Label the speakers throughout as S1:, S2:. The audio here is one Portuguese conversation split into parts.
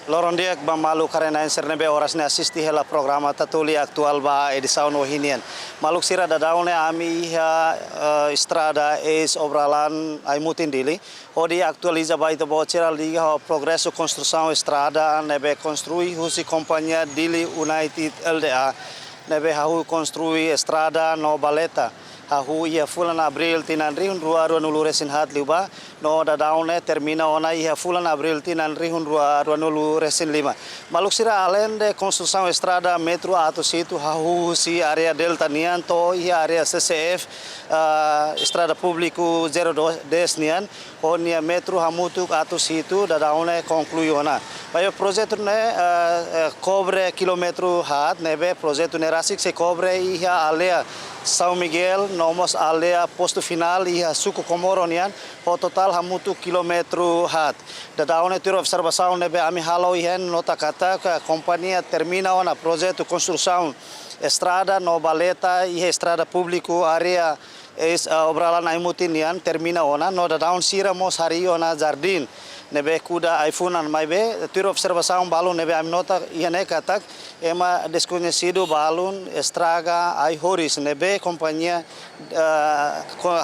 S1: Loron dia malu karena sernebe oras ne assisti hela programa tatuli aktual ba edição no hinian. Maluk sira da daune ami estrada es obralan ai mutin dili. Odi actualiza ba ito bocera liga o progresso construção estrada nebe construi husi companhia dili United LDA nebe hahu construi estrada no baleta. Hahu ia fulan Abril tinan rihun rua nulu resin hat liba no da daune termina ona ia fulan Abril tinan rihun rua nulu resin lima. Maluk sira além de construção estrada metro ato situ hahu si area delta nian to ia area CCF estrada público 02 nian onia metro hamutu ato situ da daune conclui ona. Bayo projeto ne cobre kilometro hat nebe projeto ne rasik se cobre ia alea São Miguel, nomos alea posto final e suku Komoronian, o total hamutu kilometro hat. Da daune tiro observação nebe ami halo ihan nota kata que companhia termina ona projeto construção estrada no baleta e estrada público área obralan aimutinian termina ona no da daun sira mos hari ona jardim nebe kuda iPhone maibe tiro observação balun nebe am nota ihane katak ema desconhecido balun estraga ai horis nebe companhia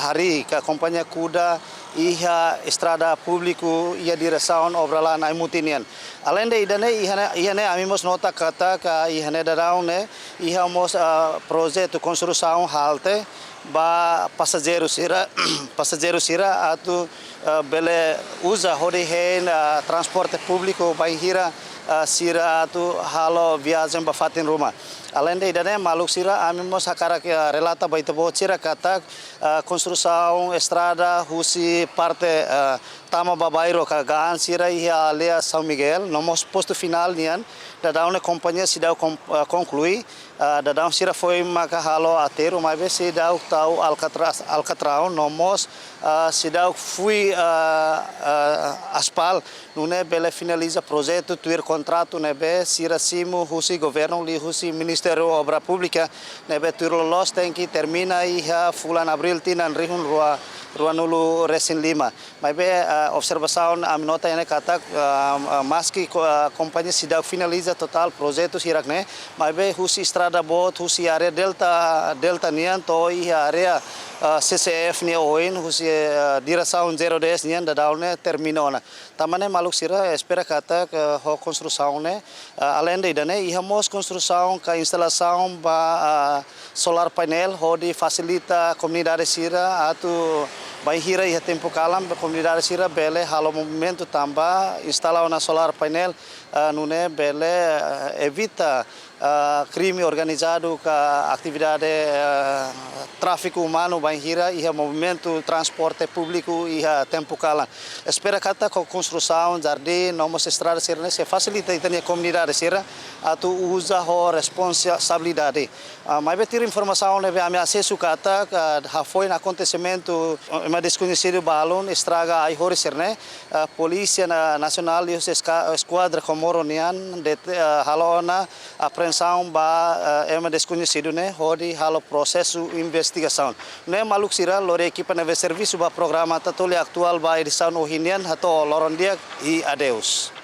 S1: hari ka companhia kuda iha estrada público ia direção obralan aimutinian. Além de ihane amimos nota kata ka ihane da daun ne iha mos projeto construção halte ba passageiro sira atu bele usa horihen transporte público baihira sira atu halo viagem ba fatin rumah. Além de idane maluk sira amimos hakara relata baita bocira kata construção estrada husi parte tama babairo kagaan sira ia alea São Miguel nomos posto final nian da daune companhia sidau conclui da daun sira foi maka halo atero mas be sidau tau alcatrão nomos sidau fui aspal nune bele finaliza projeto tuir contrato nebe sira simu husi governo li husi Ministério Obra Pública nebe tuir los tem que termina ia fulan Abril tinan rihun rua nulu resin lima. Mas be observação a nota ene kata mas que companhia sidau finaliza total projeto sirak ne mas be husi estrada bot husi area delta nian to ia area CCF ni oin husi direção 010 nian da daune terminona. Tamane maluk sira espera kata ho construção ne além de idane ia mos construção ka instalação ba solar painel ho di facilita comunidade sira atu baihira ia tempo kalam comunidade sira bele halo movimento tamba instalar una solar painel nune bele evita crime organizado ka atividade tráfico humano baihira ia movimento transporte público ia tempo kalam. Espera kata com construção jardim nomos estrada sira se facilita itania comunidade sira atu usa ho responsabilidade. Mas betir informação neve ami acesso kata foi na acontecimento uma desconhecido balão estraga ai horisir ne polícia nacional e esquadra comoronian de halona apreensão ba uma desconhecido ne hodi halo processo investigação ne maluk sira lore equipa neve serviço ba programa tatoli aktual ba edição ohinian hato loron dia e adeus.